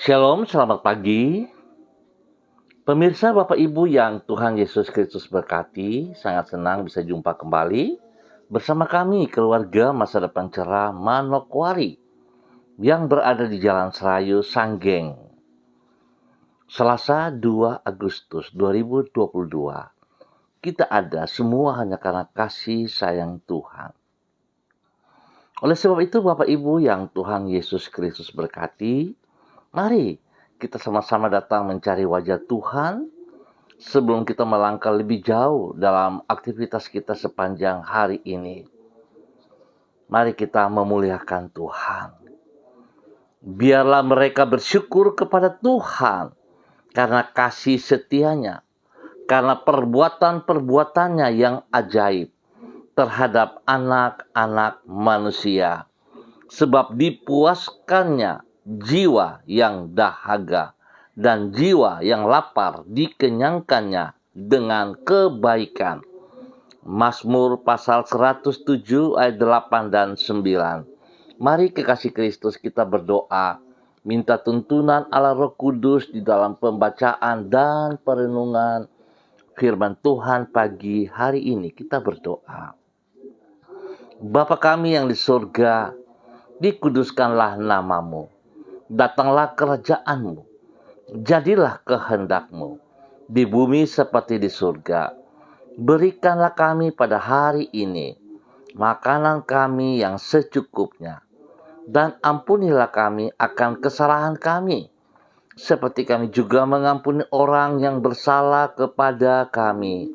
Shalom, selamat pagi. Pemirsa Bapak Ibu yang Tuhan Yesus Kristus berkati, sangat senang bisa jumpa kembali bersama kami keluarga Masa Depan Cerah Manokwari yang berada di Jalan Serayu, Sanggeng. Selasa 2 Agustus 2022. Kita ada semua hanya karena kasih sayang Tuhan. Oleh sebab itu Bapak Ibu yang Tuhan Yesus Kristus berkati, mari kita sama-sama datang mencari wajah Tuhan sebelum kita melangkah lebih jauh dalam aktivitas kita sepanjang hari ini. Mari kita memuliakan Tuhan. Biarlah mereka bersyukur kepada Tuhan karena kasih setianya, karena perbuatan-perbuatannya yang ajaib terhadap anak-anak manusia. Sebab dipuaskannya jiwa yang dahaga dan jiwa yang lapar dikenyangkannya dengan kebaikan. Mazmur pasal 107 ayat 8 dan 9. Mari kekasih Kristus kita berdoa, minta tuntunan Allah Roh Kudus di dalam pembacaan dan perenungan firman Tuhan pagi hari ini. Kita berdoa. Bapa kami yang di surga, dikuduskanlah namamu, datanglah kerajaanmu, jadilah kehendakmu, di bumi seperti di surga. Berikanlah kami pada hari ini makanan kami yang secukupnya, dan ampunilah kami akan kesalahan kami, seperti kami juga mengampuni orang yang bersalah kepada kami.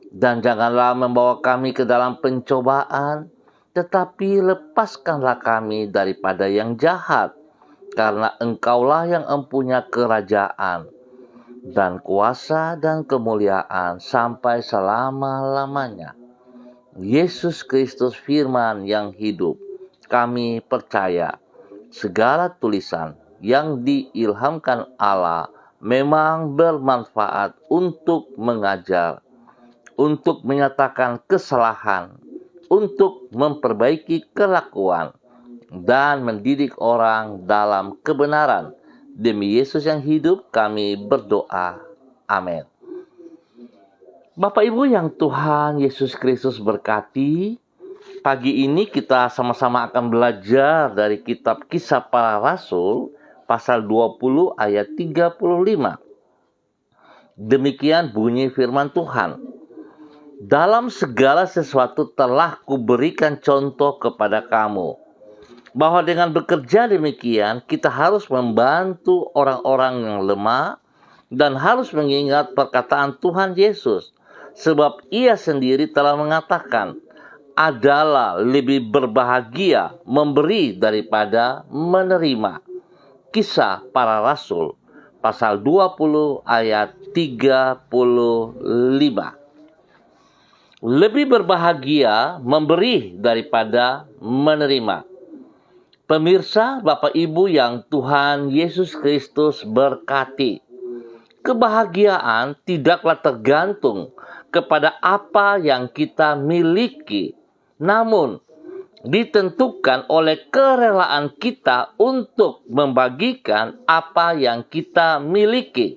Dan janganlah membawa kami ke dalam pencobaan, tetapi lepaskanlah kami daripada yang jahat, karena Engkaulah yang empunya kerajaan, dan kuasa dan kemuliaan sampai selama-lamanya. Yesus Kristus firman yang hidup, kami percaya segala tulisan yang diilhamkan Allah memang bermanfaat untuk mengajar, untuk menyatakan kesalahan, untuk memperbaiki kelakuan, dan mendidik orang dalam kebenaran. Demi Yesus yang hidup kami berdoa. Amin. Bapak Ibu yang Tuhan Yesus Kristus berkati, pagi ini kita sama-sama akan belajar dari kitab Kisah Para Rasul pasal 20 ayat 35. Demikian bunyi firman Tuhan. Dalam segala sesuatu telah kuberikan contoh kepada kamu, bahwa dengan bekerja demikian kita harus membantu orang-orang yang lemah dan harus mengingat perkataan Tuhan Yesus, sebab ia sendiri telah mengatakan, adalah lebih berbahagia memberi daripada menerima. Kisah Para Rasul pasal 20 ayat 35. Lebih berbahagia memberi daripada menerima. Pemirsa, Bapak Ibu yang Tuhan Yesus Kristus berkati, kebahagiaan tidaklah tergantung kepada apa yang kita miliki, namun ditentukan oleh kerelaan kita untuk membagikan apa yang kita miliki.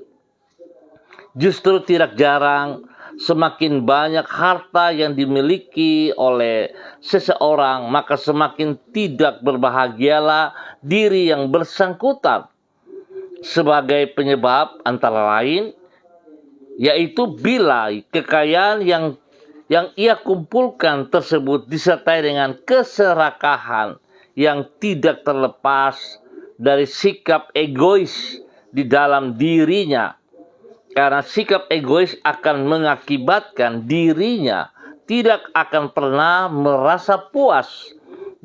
Justru tidak jarang semakin banyak harta yang dimiliki oleh seseorang, maka semakin tidak berbahagialah diri yang bersangkutan. Sebagai penyebab antara lain, yaitu bila kekayaan yang ia kumpulkan tersebut disertai dengan keserakahan yang tidak terlepas dari sikap egois di dalam dirinya. Karena sikap egois akan mengakibatkan dirinya tidak akan pernah merasa puas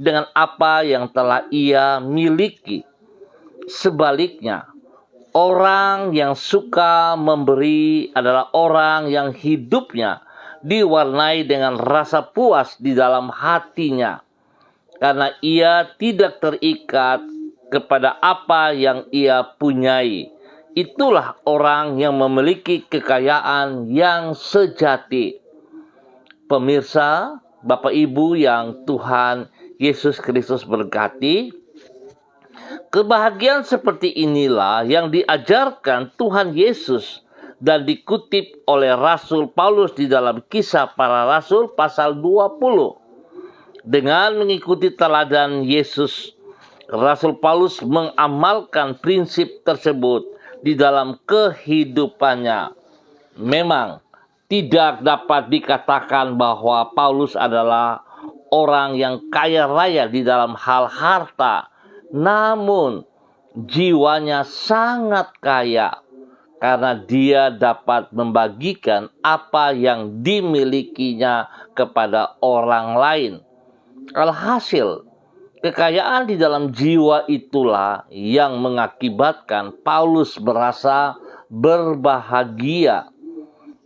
dengan apa yang telah ia miliki. Sebaliknya, orang yang suka memberi adalah orang yang hidupnya diwarnai dengan rasa puas di dalam hatinya, karena ia tidak terikat kepada apa yang ia punyai. Itulah orang yang memiliki kekayaan yang sejati. Pemirsa, Bapak Ibu yang Tuhan Yesus Kristus berkati, Kebahagiaan seperti inilah yang diajarkan Tuhan Yesus dan dikutip oleh Rasul Paulus di dalam Kisah Para Rasul pasal 20. Dengan mengikuti teladan Yesus, Rasul Paulus mengamalkan prinsip tersebut di dalam kehidupannya. Memang tidak dapat dikatakan bahwa Paulus adalah orang yang kaya raya di dalam hal harta, namun jiwanya sangat kaya karena dia dapat membagikan apa yang dimilikinya kepada orang lain. Alhasil, kekayaan di dalam jiwa itulah yang mengakibatkan Paulus merasa berbahagia.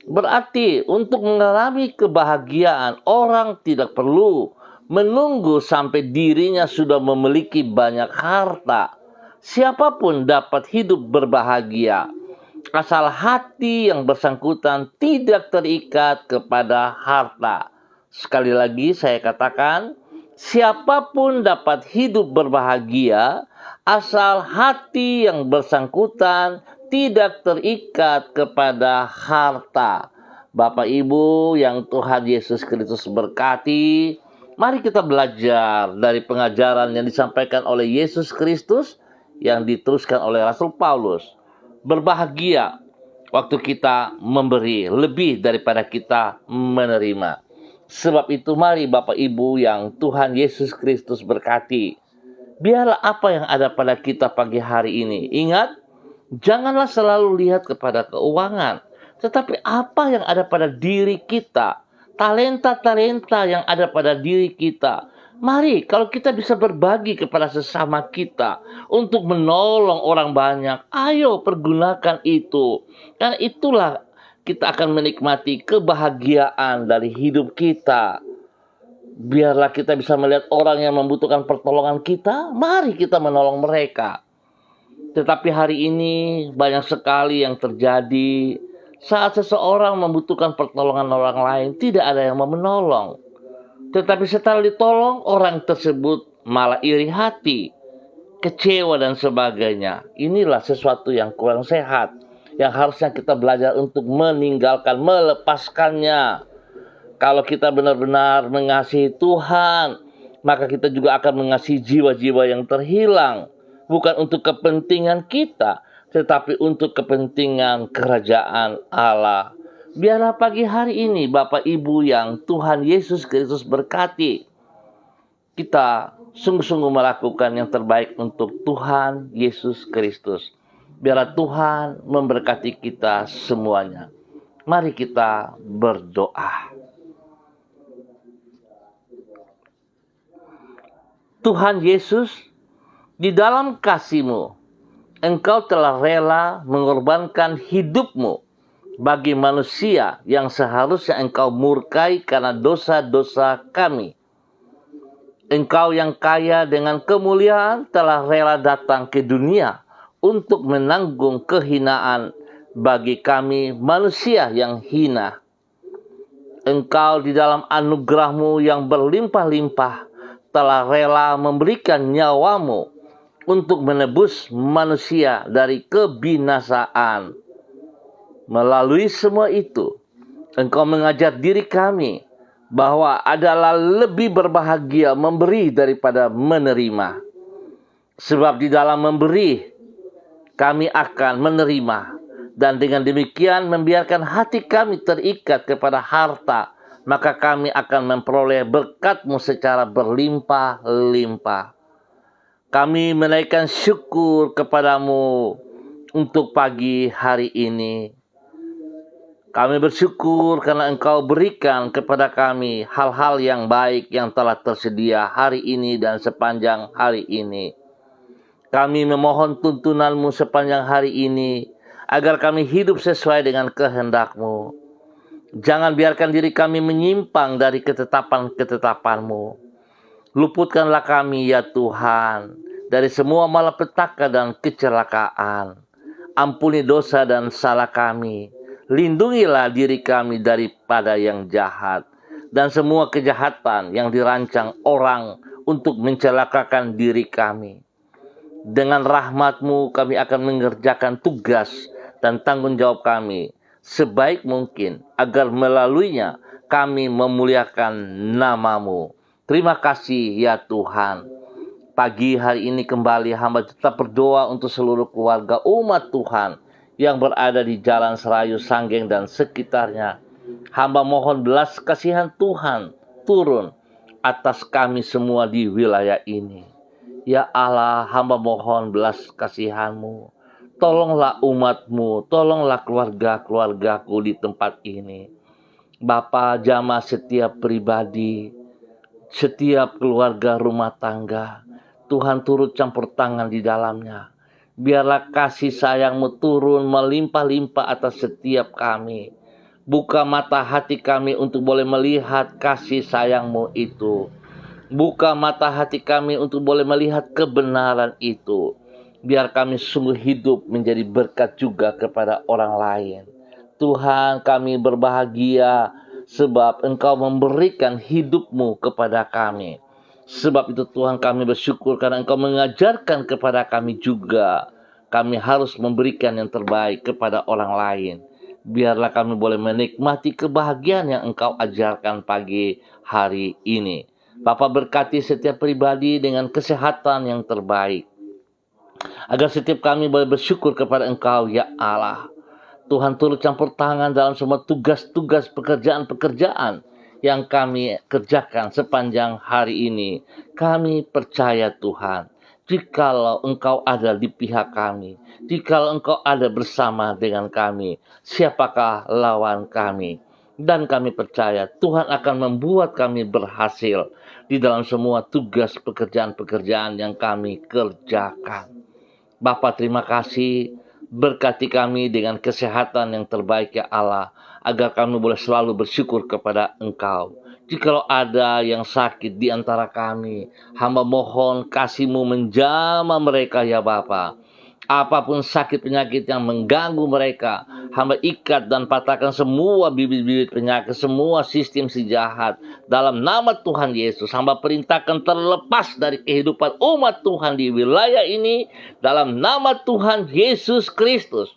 Berarti untuk mengalami kebahagiaan, orang tidak perlu menunggu sampai dirinya sudah memiliki banyak harta. Siapapun dapat hidup berbahagia, asal hati yang bersangkutan tidak terikat kepada harta. Sekali lagi saya katakan, siapapun dapat hidup berbahagia, asal hati yang bersangkutan tidak terikat kepada harta. Bapak Ibu yang Tuhan Yesus Kristus berkati, mari kita belajar dari pengajaran yang disampaikan oleh Yesus Kristus yang diteruskan oleh Rasul Paulus. Berbahagia waktu kita memberi lebih daripada kita menerima. Sebab itu mari Bapak Ibu yang Tuhan Yesus Kristus berkati, biarlah apa yang ada pada kita pagi hari ini. Ingat, janganlah selalu lihat kepada keuangan, tetapi apa yang ada pada diri kita, talenta-talenta yang ada pada diri kita. Mari, kalau kita bisa berbagi kepada sesama kita untuk menolong orang banyak, ayo pergunakan itu. Karena itulah kita akan menikmati kebahagiaan dari hidup kita. Biarlah kita bisa melihat orang yang membutuhkan pertolongan kita, mari kita menolong mereka. Tetapi hari ini banyak sekali yang terjadi saat seseorang membutuhkan pertolongan orang lain, tidak ada yang mau menolong. Tetapi setelah ditolong, orang tersebut malah iri hati, kecewa dan sebagainya. Inilah sesuatu yang kurang sehat, yang harusnya kita belajar untuk meninggalkan, melepaskannya. Kalau kita benar-benar mengasihi Tuhan, maka kita juga akan mengasihi jiwa-jiwa yang terhilang. Bukan untuk kepentingan kita, tetapi untuk kepentingan kerajaan Allah. Biarlah pagi hari ini Bapak Ibu yang Tuhan Yesus Kristus berkati, kita sungguh-sungguh melakukan yang terbaik untuk Tuhan Yesus Kristus. Biarlah Tuhan memberkati kita semuanya. Mari kita berdoa. Tuhan Yesus, di dalam kasih-Mu, Engkau telah rela mengorbankan hidup-Mu bagi manusia yang seharusnya Engkau murkai karena dosa-dosa kami. Engkau yang kaya dengan kemuliaan telah rela datang ke dunia untuk menanggung kehinaan bagi kami manusia yang hina. Engkau di dalam anugerah-Mu yang berlimpah-limpah telah rela memberikan nyawa-Mu untuk menebus manusia dari kebinasaan. Melalui semua itu, Engkau mengajar diri kami bahwa adalah lebih berbahagia memberi daripada menerima. Sebab di dalam memberi, kami akan menerima. Dan dengan demikian membiarkan hati kami terikat kepada harta, maka kami akan memperoleh berkat-Mu secara berlimpah-limpah. Kami menaikkan syukur kepadamu untuk pagi hari ini. Kami bersyukur karena Engkau berikan kepada kami hal-hal yang baik yang telah tersedia hari ini dan sepanjang hari ini. Kami memohon tuntunan-Mu sepanjang hari ini, agar kami hidup sesuai dengan kehendak-Mu. Jangan biarkan diri kami menyimpang dari ketetapan-ketetapan-Mu. Luputkanlah kami ya Tuhan dari semua malapetaka dan kecelakaan. Ampuni dosa dan salah kami. Lindungilah diri kami daripada yang jahat dan semua kejahatan yang dirancang orang untuk mencelakakan diri kami. Dengan rahmat-Mu kami akan mengerjakan tugas dan tanggung jawab kami sebaik mungkin, agar melaluinya kami memuliakan nama-Mu. Terima kasih ya Tuhan. Pagi hari ini kembali hamba tetap berdoa untuk seluruh keluarga umat Tuhan yang berada di Jalan Serayu, Sanggeng, dan sekitarnya. Hamba mohon belas kasihan Tuhan turun atas kami semua di wilayah ini. Ya Allah, hamba mohon belas kasihan-Mu. Tolonglah umat-Mu, tolonglah keluarga-keluargaku di tempat ini. Bapa, jamah setiap pribadi, setiap keluarga rumah tangga. Tuhan turut campur tangan di dalamnya. Biarlah kasih sayang-Mu turun melimpah-limpah atas setiap kami. Buka mata hati kami untuk boleh melihat kasih sayang-Mu itu. Buka mata hati kami untuk boleh melihat kebenaran itu. Biar kami sungguh hidup menjadi berkat juga kepada orang lain. Tuhan, kami berbahagia sebab Engkau memberikan hidup-Mu kepada kami. Sebab itu Tuhan, kami bersyukur karena Engkau mengajarkan kepada kami juga. Kami harus memberikan yang terbaik kepada orang lain. Biarlah kami boleh menikmati kebahagiaan yang Engkau ajarkan pagi hari ini. Bapak berkati setiap pribadi dengan kesehatan yang terbaik, agar setiap kami boleh bersyukur kepada Engkau ya Allah. Tuhan turut campur tangan dalam semua tugas-tugas pekerjaan-pekerjaan yang kami kerjakan sepanjang hari ini. Kami percaya Tuhan, jikalau Engkau ada di pihak kami, jikalau Engkau ada bersama dengan kami, siapakah lawan kami? Dan kami percaya Tuhan akan membuat kami berhasil di dalam semua tugas pekerjaan-pekerjaan yang kami kerjakan. Bapa, terima kasih, berkati kami dengan kesehatan yang terbaik ya Allah, agar kami boleh selalu bersyukur kepada Engkau. Jikalau ada yang sakit di antara kami, hamba mohon kasih-Mu menjamah mereka ya Bapa. Apapun sakit penyakit yang mengganggu mereka, hamba ikat dan patahkan semua bibit-bibit penyakit, semua sistem si jahat. Dalam nama Tuhan Yesus, hamba perintahkan terlepas dari kehidupan umat Tuhan di wilayah ini. Dalam nama Tuhan Yesus Kristus.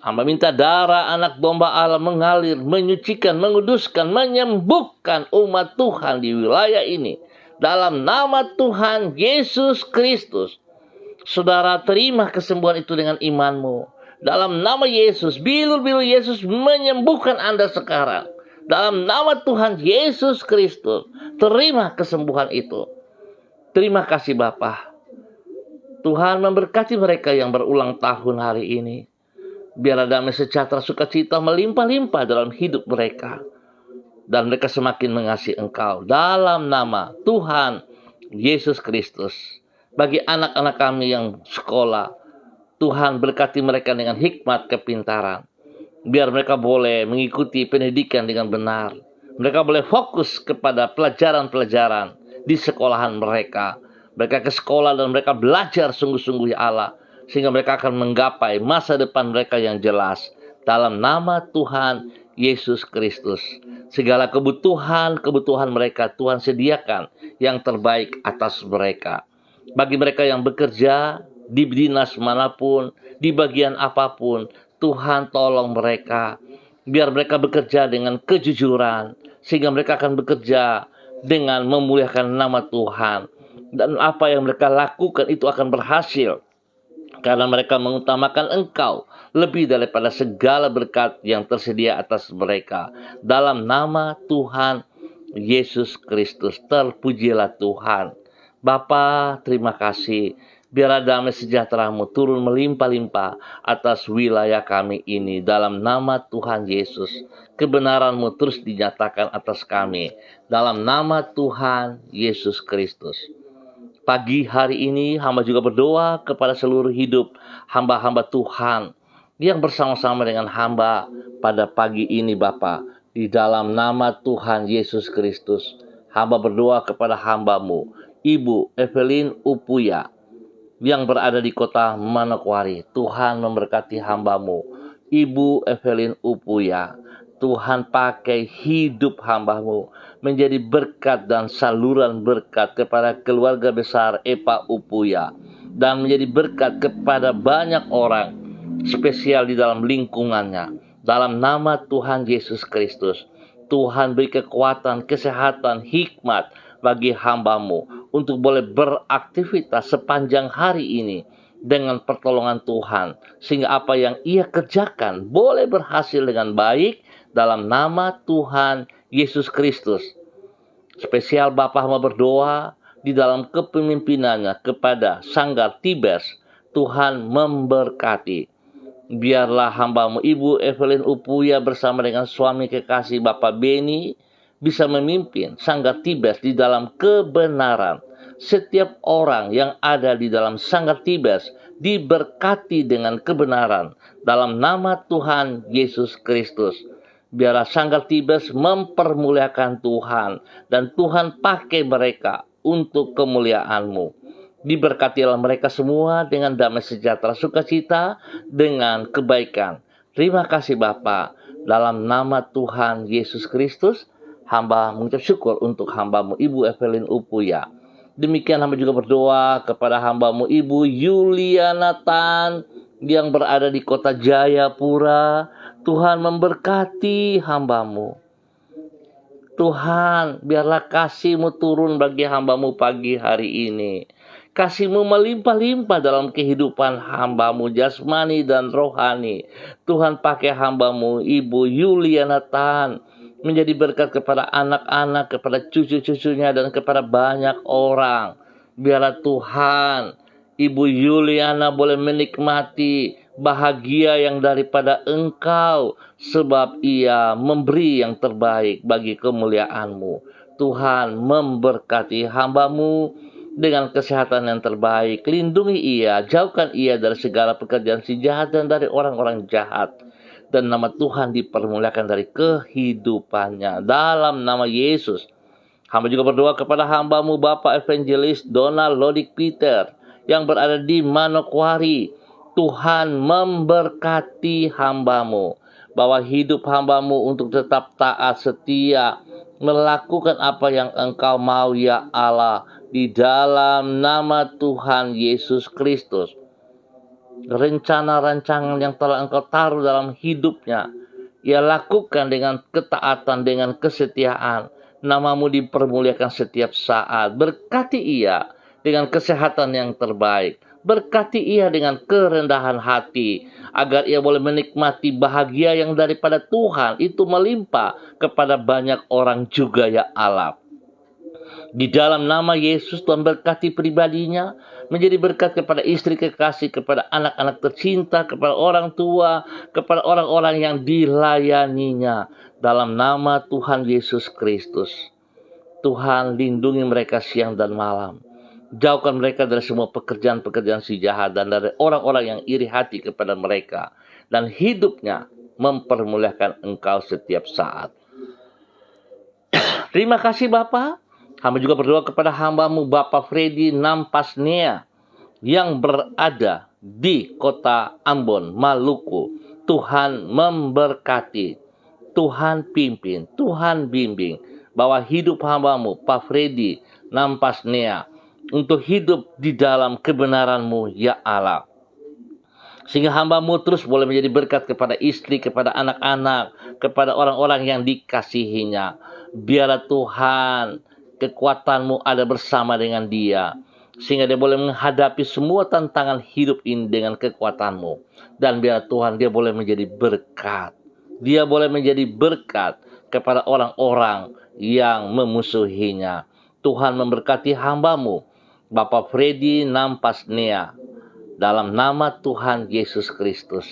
Hamba minta darah anak domba Allah mengalir, menyucikan, menguduskan, menyembuhkan umat Tuhan di wilayah ini. Dalam nama Tuhan Yesus Kristus. Saudara, terima kesembuhan itu dengan imanmu. Dalam nama Yesus, bilur-bilur Yesus menyembuhkan Anda sekarang. Dalam nama Tuhan Yesus Kristus, terima kesembuhan itu. Terima kasih Bapa. Tuhan memberkati mereka yang berulang tahun hari ini. Biarlah damai sejahtera sukacita melimpah-limpah dalam hidup mereka. Dan mereka semakin mengasihi Engkau. Dalam nama Tuhan Yesus Kristus. Bagi anak-anak kami yang sekolah, Tuhan berkati mereka dengan hikmat kepintaran. Biar mereka boleh mengikuti pendidikan dengan benar. Mereka boleh fokus kepada pelajaran-pelajaran di sekolahan mereka. Mereka ke sekolah dan mereka belajar sungguh-sungguh ya Allah. Sehingga mereka akan menggapai masa depan mereka yang jelas. Dalam nama Tuhan Yesus Kristus. Segala kebutuhan mereka Tuhan sediakan yang terbaik atas mereka. Bagi mereka yang bekerja di dinas manapun, di bagian apapun, Tuhan tolong mereka. Biar mereka bekerja dengan kejujuran, sehingga mereka akan bekerja dengan memuliakan nama Tuhan. Dan apa yang mereka lakukan itu akan berhasil. Karena mereka mengutamakan Engkau lebih daripada segala berkat yang tersedia atas mereka. Dalam nama Tuhan Yesus Kristus, terpujilah Tuhan. Bapa, terima kasih. Biarlah damai sejahtera-Mu turun melimpah-limpah atas wilayah kami ini. Dalam nama Tuhan Yesus, kebenaran-Mu terus dinyatakan atas kami. Dalam nama Tuhan Yesus Kristus. Pagi hari ini hamba juga berdoa kepada seluruh hidup hamba-hamba Tuhan yang bersama-sama dengan hamba pada pagi ini Bapa. Di dalam nama Tuhan Yesus Kristus, hamba berdoa kepada hamba-Mu, Ibu Evelyn Upuya, yang berada di kota Manokwari. Tuhan memberkati hamba-Mu, Ibu Evelyn Upuya. Tuhan pakai hidup hamba-Mu. menjadi berkat dan saluran berkat kepada keluarga besar Epa Upuya, dan menjadi berkat kepada banyak orang, spesial di dalam lingkungannya. Dalam nama Tuhan Yesus Kristus, Tuhan beri kekuatan, kesehatan, hikmat bagi hamba-Mu untuk boleh beraktivitas sepanjang hari ini dengan pertolongan Tuhan, sehingga apa yang ia kerjakan boleh berhasil dengan baik dalam nama Tuhan Yesus Kristus. Spesial Bapa hamba berdoa di dalam kepemimpinannya kepada Sanggar Tibers, Tuhan memberkati. Biarlah hamba-Mu Ibu Evelyn Upuya bersama dengan suami kekasih Bapak Beni bisa memimpin Sanggar Tibers di dalam kebenaran. Setiap orang yang ada di dalam Sanggar Tibers diberkati dengan kebenaran dalam nama Tuhan Yesus Kristus. Biarlah Sanggar Tibers mempermuliakan Tuhan, dan Tuhan pakai mereka untuk kemuliaan-Mu. Diberkatilah mereka semua dengan damai sejahtera, sukacita, dengan kebaikan. Terima kasih Bapa. Dalam nama Tuhan Yesus Kristus, hamba mengucap syukur untuk hamba-Mu Ibu Evelyn Upuya. Demikian hamba juga berdoa kepada hamba-Mu Ibu Yuliana Tan yang berada di kota Jayapura. Tuhan memberkati hamba-Mu. Tuhan, biarlah kasih-Mu turun bagi hamba-Mu pagi hari ini. Kasih-Mu melimpah-limpah dalam kehidupan hamba-Mu jasmani dan rohani. Tuhan pakai hamba-Mu Ibu Yuliana Tan menjadi berkat kepada anak-anak, kepada cucu-cucunya, dan kepada banyak orang. Biarlah Tuhan, Ibu Yuliana boleh menikmati bahagia yang daripada Engkau, sebab ia memberi yang terbaik bagi kemuliaan-Mu. Tuhan memberkati hamba-Mu dengan kesehatan yang terbaik. Lindungi ia, jauhkan ia dari segala pekerjaan si jahat dan dari orang-orang jahat. Dan nama Tuhan dipermuliakan dari kehidupannya. Dalam nama Yesus, hamba juga berdoa kepada hamba-Mu Bapak Evangelis Donald Lodik Peter yang berada di Manokwari. Tuhan memberkati hamba-Mu, bahwa hidup hamba-Mu untuk tetap taat setia, melakukan apa yang Engkau mau ya Allah, di dalam nama Tuhan Yesus Kristus. Rencana-rancangan yang telah Engkau taruh dalam hidupnya, ia lakukan dengan ketaatan, dengan kesetiaan. Nama-Mu dipermuliakan setiap saat. Berkati ia dengan kesehatan yang terbaik. Berkati ia dengan kerendahan hati, agar ia boleh menikmati bahagia yang daripada Tuhan itu melimpah kepada banyak orang juga ya Allah. Di dalam nama Yesus, Tuhan berkati pribadinya, menjadi berkat kepada istri kekasih, kepada anak-anak tercinta, kepada orang tua, kepada orang-orang yang dilayaninya. Dalam nama Tuhan Yesus Kristus, Tuhan lindungi mereka siang dan malam. Jauhkan mereka dari semua pekerjaan-pekerjaan si jahat dan dari orang-orang yang iri hati kepada mereka. Dan hidupnya mempermuliakan Engkau setiap saat. Terima kasih Bapa. Hamba juga berdoa kepada hamba-Mu Bapak Freddy Nampasnea yang berada di kota Ambon, Maluku. Tuhan memberkati, Tuhan pimpin, Tuhan bimbing, bahwa hidup hamba-Mu Pak Freddy Nampasnea untuk hidup di dalam kebenaran-Mu ya Allah. Sehingga hamba-Mu terus boleh menjadi berkat kepada istri, kepada anak-anak, kepada orang-orang yang dikasihinya. Biarlah Tuhan, kekuatan-Mu ada bersama dengan dia, sehingga dia boleh menghadapi semua tantangan hidup ini dengan kekuatan-Mu. Dan biar Tuhan, dia boleh menjadi berkat. Dia boleh menjadi berkat kepada orang-orang yang memusuhinya. Tuhan memberkati hamba-Mu Bapak Freddy Nampasnea dalam nama Tuhan Yesus Kristus.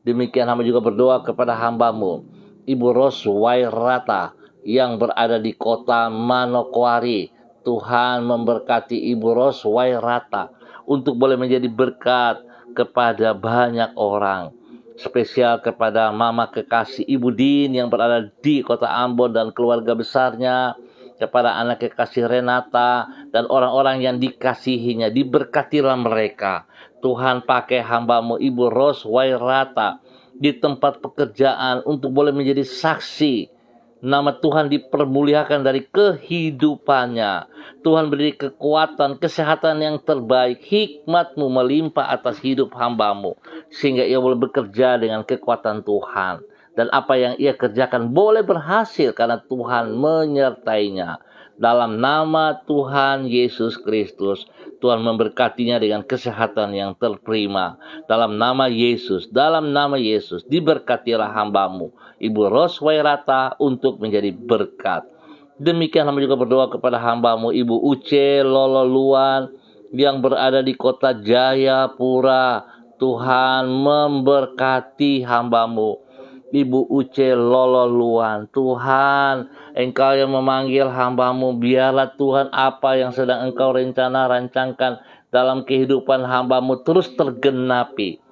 Demikian hamba juga berdoa kepada hamba-Mu Ibu Ros Wairata yang berada di kota Manokwari. Tuhan memberkati Ibu Ros Wairata untuk boleh menjadi berkat kepada banyak orang. Spesial kepada mama kekasih Ibu Din yang berada di kota Ambon dan keluarga besarnya. Kepada anak kekasih Renata dan orang-orang yang dikasihinya. Diberkatilah mereka. Tuhan pakai hamba-Mu Ibu Ros Wairata di tempat pekerjaan untuk boleh menjadi saksi Nama Tuhan dipermuliakan dari kehidupannya. Tuhan beri kekuatan, kesehatan yang terbaik. Hikmat-Mu melimpah atas hidup hamba-Mu, sehingga ia boleh bekerja dengan kekuatan Tuhan. Dan apa yang ia kerjakan boleh berhasil karena Tuhan menyertainya. Dalam nama Tuhan Yesus Kristus, Tuhan memberkatinya dengan kesehatan yang terprima. Dalam nama Yesus, diberkatilah hamba-Mu, Ibu Roswairata, untuk menjadi berkat. Demikian hamba juga berdoa kepada hamba-Mu, Ibu Uce Lololuan, yang berada di kota Jayapura. Tuhan memberkati hamba-Mu, Ibu Uce Lololuan. Tuhan, Engkau yang memanggil hamba-Mu, biarlah Tuhan apa yang sedang Engkau rancangkan dalam kehidupan hamba-Mu terus tergenapi.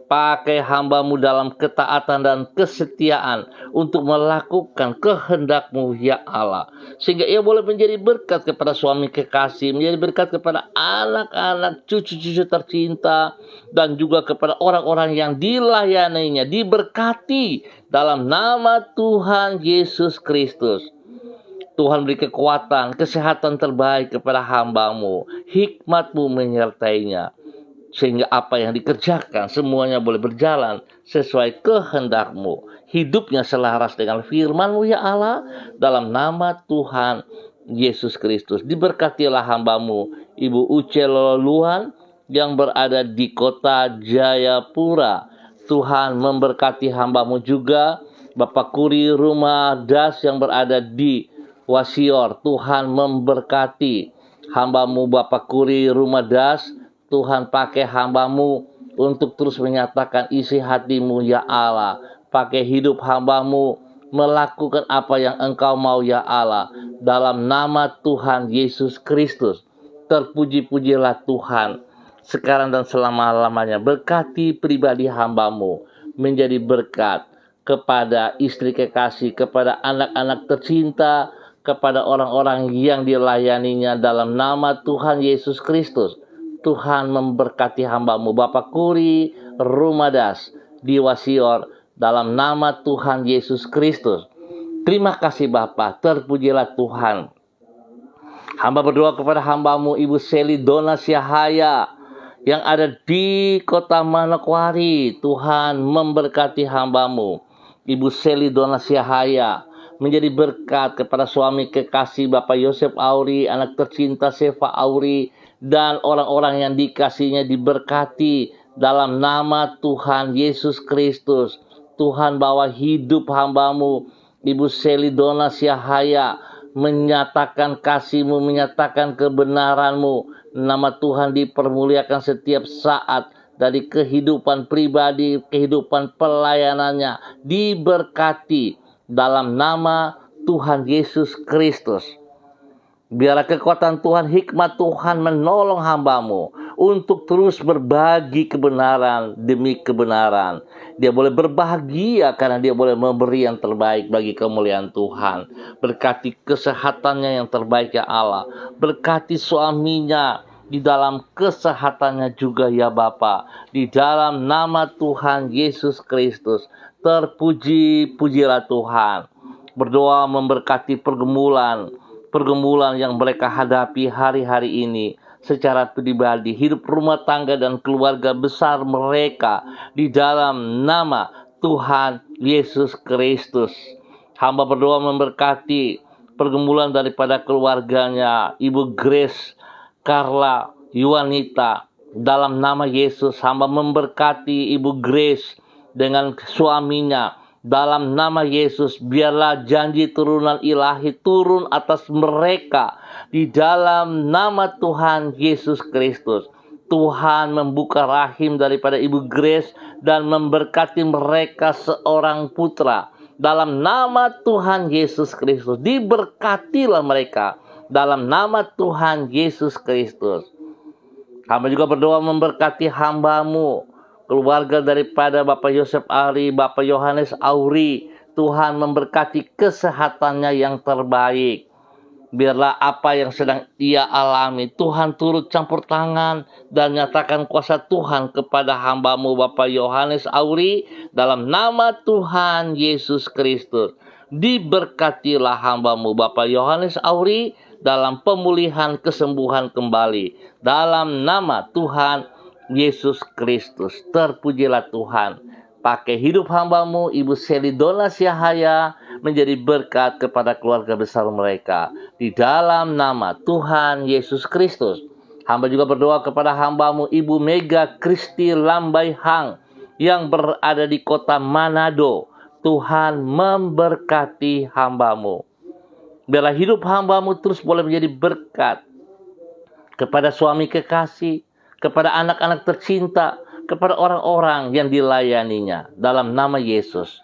Pakai hamba-Mu dalam ketaatan dan kesetiaan untuk melakukan kehendak-Mu, ya Allah. Sehingga ia boleh menjadi berkat kepada suami kekasih, menjadi berkat kepada anak-anak, cucu-cucu tercinta, dan juga kepada orang-orang yang dilayaninya. Diberkati dalam nama Tuhan Yesus Kristus. Tuhan beri kekuatan, kesehatan terbaik kepada hamba-Mu. Hikmat-Mu menyertainya, sehingga apa yang dikerjakan semuanya boleh berjalan sesuai kehendak-Mu. Hidupnya selaras dengan firman-Mu, ya Allah. Dalam nama Tuhan Yesus Kristus, diberkatilah hamba-Mu, Ibu Uce Lololuan, yang berada di kota Jayapura. Tuhan memberkati hamba-Mu juga, Bapak Kuri Rumah Das yang berada di Wasior. Tuhan memberkati hamba-Mu, Bapak Kuri Rumah Das. Tuhan pakai hamba-Mu untuk terus menyatakan isi hati-Mu, ya Allah. Pakai hidup hamba-Mu melakukan apa yang Engkau mau, ya Allah. Dalam nama Tuhan Yesus Kristus, terpuji-pujilah Tuhan sekarang dan selama-lamanya. Berkati pribadi hamba-Mu menjadi berkat kepada istri kekasih, kepada anak-anak tercinta, kepada orang-orang yang dilayaninya. Dalam nama Tuhan Yesus Kristus, Tuhan memberkati hamba-Mu, Bapak Kuri Rumah Das di Wasior, dalam nama Tuhan Yesus Kristus. Terima kasih Bapak, terpujilah Tuhan. Hamba berdoa kepada hamba-Mu, Ibu Seli Dona Syahaya, yang ada di kota Manokwari. Tuhan memberkati hamba-Mu, Ibu Seli Dona Syahaya, menjadi berkat kepada suami kekasih Bapak Yosef Auri, anak tercinta Seva Auri, dan orang-orang yang dikasihnya diberkati dalam nama Tuhan Yesus Kristus. Tuhan bawa hidup hamba-Mu, Ibu Seli Dona Syahaya, menyatakan kasih-Mu, menyatakan kebenaran-Mu. Nama Tuhan dipermuliakan setiap saat, dari kehidupan pribadi, kehidupan pelayanannya, diberkati dalam nama Tuhan Yesus Kristus. Biarlah kekuatan Tuhan, hikmat Tuhan menolong hamba-Mu untuk terus berbagi kebenaran demi kebenaran. Dia boleh berbahagia karena dia boleh memberi yang terbaik bagi kemuliaan Tuhan. Berkati kesehatannya yang terbaik, ya Allah. Berkati suaminya di dalam kesehatannya juga, ya Bapa. Di dalam nama Tuhan Yesus Kristus, terpuji-pujilah Tuhan. Berdoa memberkati pergumulan yang mereka hadapi hari-hari ini secara pribadi, hidup rumah tangga dan keluarga besar mereka, di dalam nama Tuhan Yesus Kristus. Hamba berdoa memberkati pergumulan daripada keluarganya, Ibu Grace Carla Yuanita. Dalam nama Yesus, hamba memberkati Ibu Grace dengan suaminya. Dalam nama Yesus, biarlah janji turunan ilahi turun atas mereka. Di dalam nama Tuhan Yesus Kristus, Tuhan membuka rahim daripada Ibu Grace dan memberkati mereka seorang putra. Dalam nama Tuhan Yesus Kristus, diberkatilah mereka dalam nama Tuhan Yesus Kristus. Hamba juga berdoa memberkati hamba-Mu, keluarga daripada Bapak Yosef Auri, Bapak Yohanes Auri. Tuhan memberkati kesehatannya yang terbaik. Biarlah apa yang sedang ia alami, Tuhan turut campur tangan dan nyatakan kuasa Tuhan kepada hamba-Mu Bapak Yohanes Auri dalam nama Tuhan Yesus Kristus. Diberkatilah hamba-Mu Bapak Yohanes Auri dalam pemulihan kesembuhan kembali. Dalam nama Tuhan Yesus Kristus. Terpujilah Tuhan. Pakai hidup hamba-Mu Ibu Selidona Syahaya menjadi berkat kepada keluarga besar mereka. Di dalam nama Tuhan Yesus Kristus. Hamba juga berdoa kepada hamba-Mu Ibu Mega Kristi Lambai Hang yang berada di kota Manado. Tuhan memberkati hamba-Mu. Biarlah hidup hamba-Mu terus boleh menjadi berkat kepada suami kekasih, kepada anak-anak tercinta, kepada orang-orang yang dilayaninya. Dalam nama Yesus.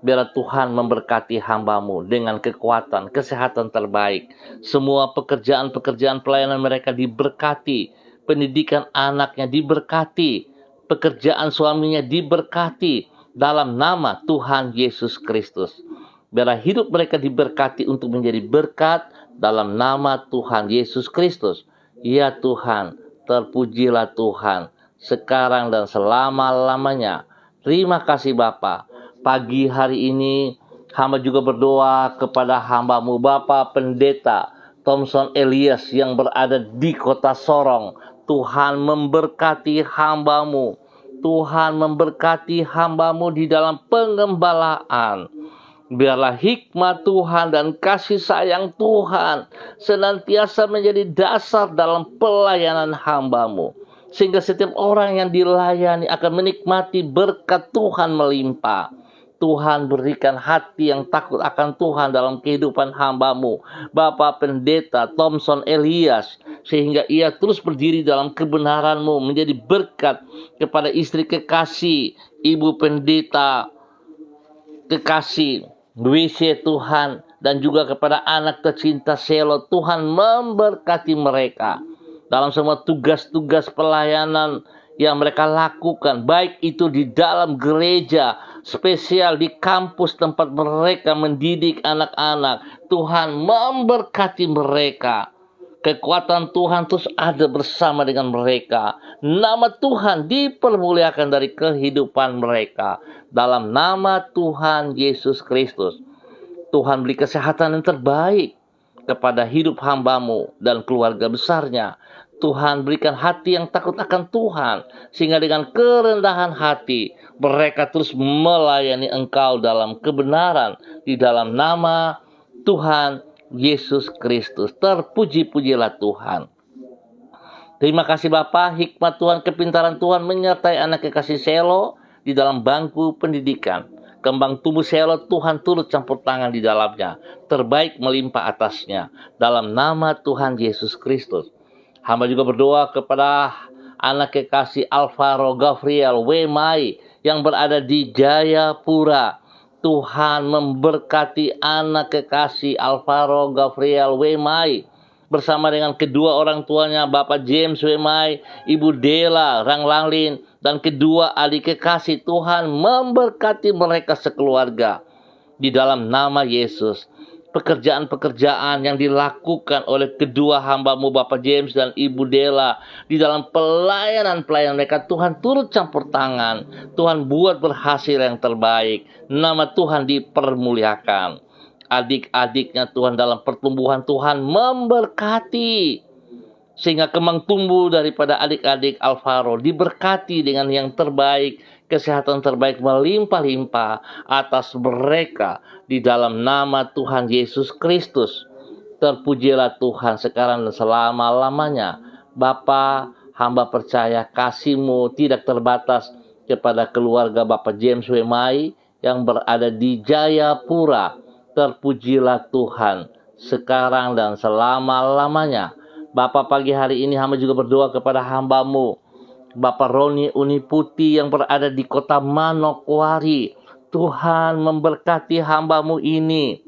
Biarlah Tuhan memberkati hamba-Mu dengan kekuatan, kesehatan terbaik. Semua pekerjaan-pekerjaan pelayanan mereka diberkati. Pendidikan anaknya diberkati. Pekerjaan suaminya diberkati. Dalam nama Tuhan Yesus Kristus. Biarlah hidup mereka diberkati untuk menjadi berkat dalam nama Tuhan Yesus Kristus. Ya Tuhan, terpujilah Tuhan sekarang dan selama-lamanya. Terima kasih Bapa. Pagi hari ini hamba juga berdoa kepada hamba-Mu Bapak Pendeta Thompson Elias yang berada di kota Sorong. Tuhan memberkati hamba-Mu. Tuhan memberkati hamba-Mu di dalam pengembalaan. Biarlah hikmat Tuhan dan kasih sayang Tuhan senantiasa menjadi dasar dalam pelayanan hamba-Mu. Sehingga setiap orang yang dilayani akan menikmati berkat Tuhan melimpah. Tuhan berikan hati yang takut akan Tuhan dalam kehidupan hamba-Mu Bapak Pendeta Thompson Elias, sehingga ia terus berdiri dalam kebenaran-Mu, menjadi berkat kepada istri kekasih Ibu Pendeta kekasih WC Tuhan, dan juga kepada anak tercinta Selo. Tuhan memberkati mereka dalam semua tugas-tugas pelayanan yang mereka lakukan, baik itu di dalam gereja, spesial di kampus tempat mereka mendidik anak-anak. Tuhan memberkati mereka. Kekuatan Tuhan terus ada bersama dengan mereka. Nama Tuhan dipermuliakan dari kehidupan mereka. Dalam nama Tuhan Yesus Kristus. Tuhan beri kesehatan yang terbaik kepada hidup hamba-Mu dan keluarga besarnya. Tuhan berikan hati yang takut akan Tuhan, sehingga dengan kerendahan hati mereka terus melayani Engkau dalam kebenaran. Di dalam nama Tuhan Yesus Kristus. Terpuji-pujilah Tuhan. Terima kasih Bapa, hikmat Tuhan, kepintaran Tuhan menyertai anak kekasih Selo di dalam bangku pendidikan. Kembang tubuh Selo Tuhan turut campur tangan di dalamnya. Terbaik melimpah atasnya. Dalam nama Tuhan Yesus Kristus. Hamba juga berdoa kepada anak kekasih Alvaro Gabriel Wemai yang berada di Jayapura. Tuhan memberkati anak kekasih Alvaro Gabriel Wemai bersama dengan kedua orang tuanya Bapak James Wemai, Ibu Dela Ranglanglin, dan kedua adik kekasih. Tuhan memberkati mereka sekeluarga di dalam nama Yesus. Pekerjaan-pekerjaan yang dilakukan oleh kedua hamba-Mu Bapak James dan Ibu Dela di dalam pelayanan-pelayanan mereka, Tuhan turut campur tangan. Tuhan buat berhasil yang terbaik. Nama Tuhan dipermuliakan. Adik-adiknya Tuhan dalam pertumbuhan, Tuhan memberkati. Sehingga kembang tumbuh daripada adik-adik Alvaro diberkati dengan yang terbaik. Kesehatan terbaik melimpah-limpah atas mereka di dalam nama Tuhan Yesus Kristus. Terpujilah Tuhan sekarang dan selama-lamanya. Bapa, hamba percaya kasih-Mu tidak terbatas kepada keluarga Bapak James Wemai yang berada di Jayapura. Terpujilah Tuhan sekarang dan selama-lamanya. Bapa, pagi hari ini hamba juga berdoa kepada hamba-Mu Bapak Roni Uniputi yang berada di kota Manokwari. Tuhan memberkati hamba-Mu ini.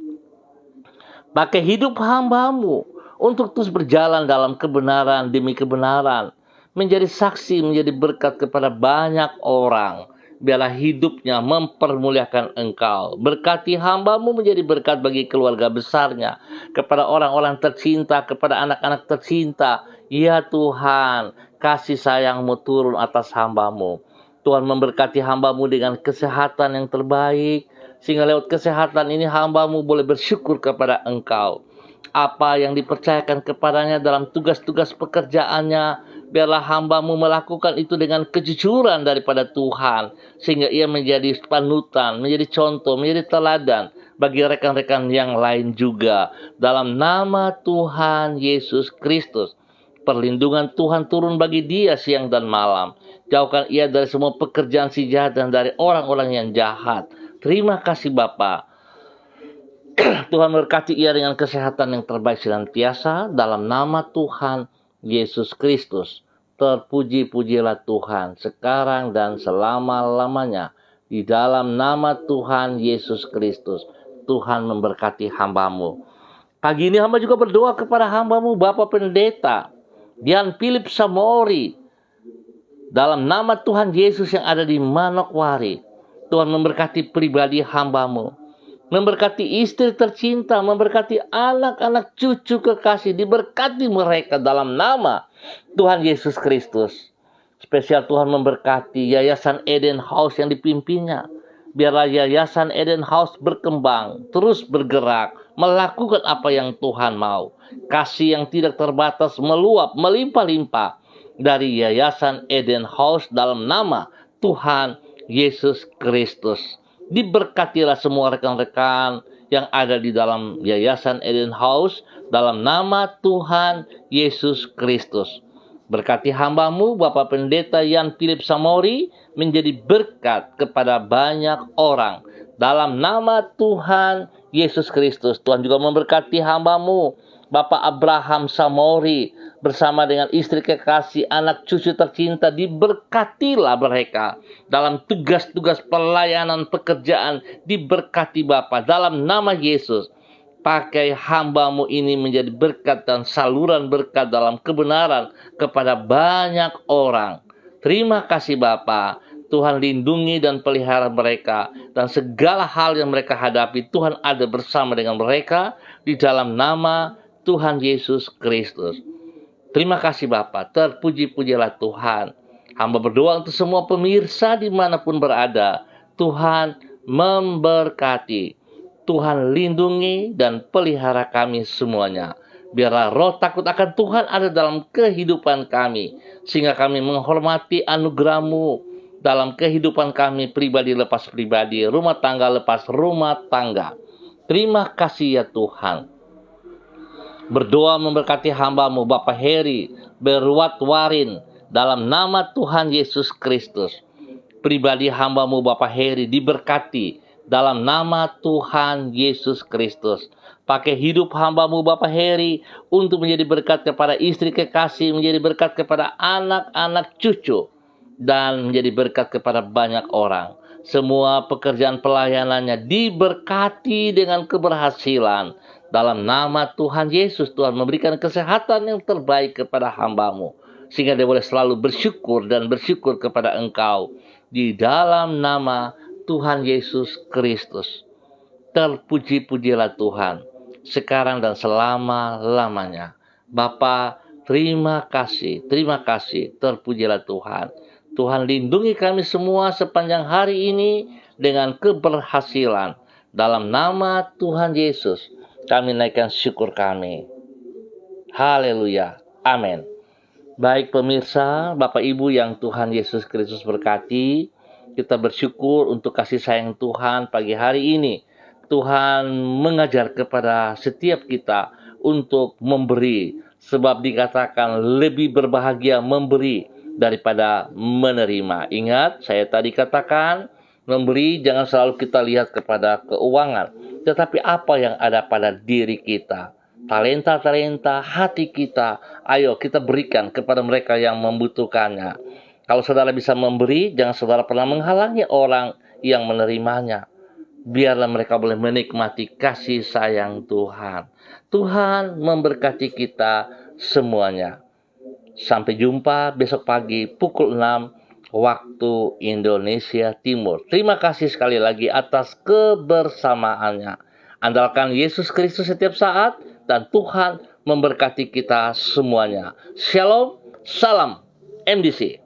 Pakai hidup hamba-Mu untuk terus berjalan dalam kebenaran demi kebenaran. Menjadi saksi, menjadi berkat kepada banyak orang. Biarlah hidupnya mempermuliakan Engkau. Berkati hamba-Mu menjadi berkat bagi keluarga besarnya. Kepada orang-orang tercinta, kepada anak-anak tercinta. Ya Tuhan, kasih sayang-Mu turun atas hamba-Mu. Tuhan memberkati hamba-Mu dengan kesehatan yang terbaik. Sehingga lewat kesehatan ini hamba-Mu boleh bersyukur kepada Engkau. Apa yang dipercayakan kepadanya dalam tugas-tugas pekerjaannya, biarlah hamba-Mu melakukan itu dengan kejujuran daripada Tuhan. Sehingga ia menjadi panutan, menjadi contoh, menjadi teladan bagi rekan-rekan yang lain juga. Dalam nama Tuhan Yesus Kristus, perlindungan Tuhan turun bagi dia siang dan malam. Jauhkan ia dari semua pekerjaan si jahat dan dari orang-orang yang jahat. Terima kasih Bapa. Tuhan berkati ia dengan kesehatan yang terbaik senantiasa. Dalam nama Tuhan Yesus Kristus. Terpuji-pujilah Tuhan sekarang dan selama-lamanya. Di dalam nama Tuhan Yesus Kristus. Tuhan memberkati hamba-Mu. Pagi ini hamba juga berdoa kepada hamba-Mu, Bapak Pendeta Dian Philip Samori. Dalam nama Tuhan Yesus yang ada di Manokwari, Tuhan memberkati pribadi hamba-Mu, memberkati istri tercinta, memberkati anak-anak cucu kekasih, diberkati mereka dalam nama Tuhan Yesus Kristus. Spesial Tuhan memberkati Yayasan Eden House yang dipimpinnya. Biarlah Yayasan Eden House berkembang, terus bergerak, melakukan apa yang Tuhan mau. Kasih yang tidak terbatas meluap, melimpah-limpah dari Yayasan Eden House dalam nama Tuhan Yesus Kristus. Diberkatilah semua rekan-rekan yang ada di dalam Yayasan Eden House dalam nama Tuhan Yesus Kristus. Berkati hamba-Mu, Bapak Pendeta Dian Philip Samori, menjadi berkat kepada banyak orang. Dalam nama Tuhan Yesus Kristus. Tuhan juga memberkati hamba-Mu, Bapak Abraham Samori, bersama dengan istri kekasih, anak cucu tercinta. Diberkatilah mereka dalam tugas-tugas pelayanan pekerjaan. Diberkati Bapak dalam nama Yesus. Pakai hamba-Mu ini menjadi berkat dan saluran berkat dalam kebenaran kepada banyak orang. Terima kasih Bapa. Tuhan lindungi dan pelihara mereka. Dan segala hal yang mereka hadapi, Tuhan ada bersama dengan mereka. Di dalam nama Tuhan Yesus Kristus. Terima kasih Bapa. Terpuji-pujilah Tuhan. Hamba berdoa untuk semua pemirsa dimanapun berada. Tuhan memberkati. Tuhan lindungi dan pelihara kami semuanya. Biarlah roh takut akan Tuhan ada dalam kehidupan kami. Sehingga kami menghormati anugerah-Mu dalam kehidupan kami pribadi lepas pribadi, rumah tangga lepas rumah tangga. Terima kasih ya Tuhan. Berdoa memberkati hamba-Mu Bapak Heri Berwatwarin dalam nama Tuhan Yesus Kristus. Pribadi hamba-Mu Bapak Heri diberkati dalam nama Tuhan Yesus Kristus. Pakai hidup hamba-Mu Bapak Heri untuk menjadi berkat kepada istri kekasih, menjadi berkat kepada anak-anak cucu, dan menjadi berkat kepada banyak orang. Semua pekerjaan pelayanannya diberkati dengan keberhasilan. Dalam nama Tuhan Yesus, Tuhan memberikan kesehatan yang terbaik kepada hamba-Mu. Sehingga dia boleh selalu bersyukur dan bersyukur kepada Engkau. Di dalam nama Tuhan Yesus Kristus. Terpuji-pujilah Tuhan sekarang dan selama-lamanya. Bapa, terima kasih, terpujilah Tuhan. Tuhan lindungi kami semua sepanjang hari ini dengan keberhasilan. Dalam nama Tuhan Yesus, kami naikkan syukur kami. Haleluya. Amin. Baik pemirsa, Bapak Ibu yang Tuhan Yesus Kristus berkati, kita bersyukur untuk kasih sayang Tuhan pagi hari ini. Tuhan mengajar kepada setiap kita untuk memberi. Sebab dikatakan lebih berbahagia memberi daripada menerima. Ingat, saya tadi katakan, memberi jangan selalu kita lihat kepada keuangan. Tetapi apa yang ada pada diri kita. Talenta-talenta hati kita. Ayo kita berikan kepada mereka yang membutuhkannya. Kalau saudara bisa memberi, jangan saudara pernah menghalangi orang yang menerimanya. Biarlah mereka boleh menikmati kasih sayang Tuhan. Tuhan memberkati kita semuanya. Sampai jumpa besok pagi pukul 6 waktu Indonesia Timur. Terima kasih sekali lagi atas kebersamaannya. Andalkan Yesus Kristus setiap saat dan Tuhan memberkati kita semuanya. Shalom, salam MDC.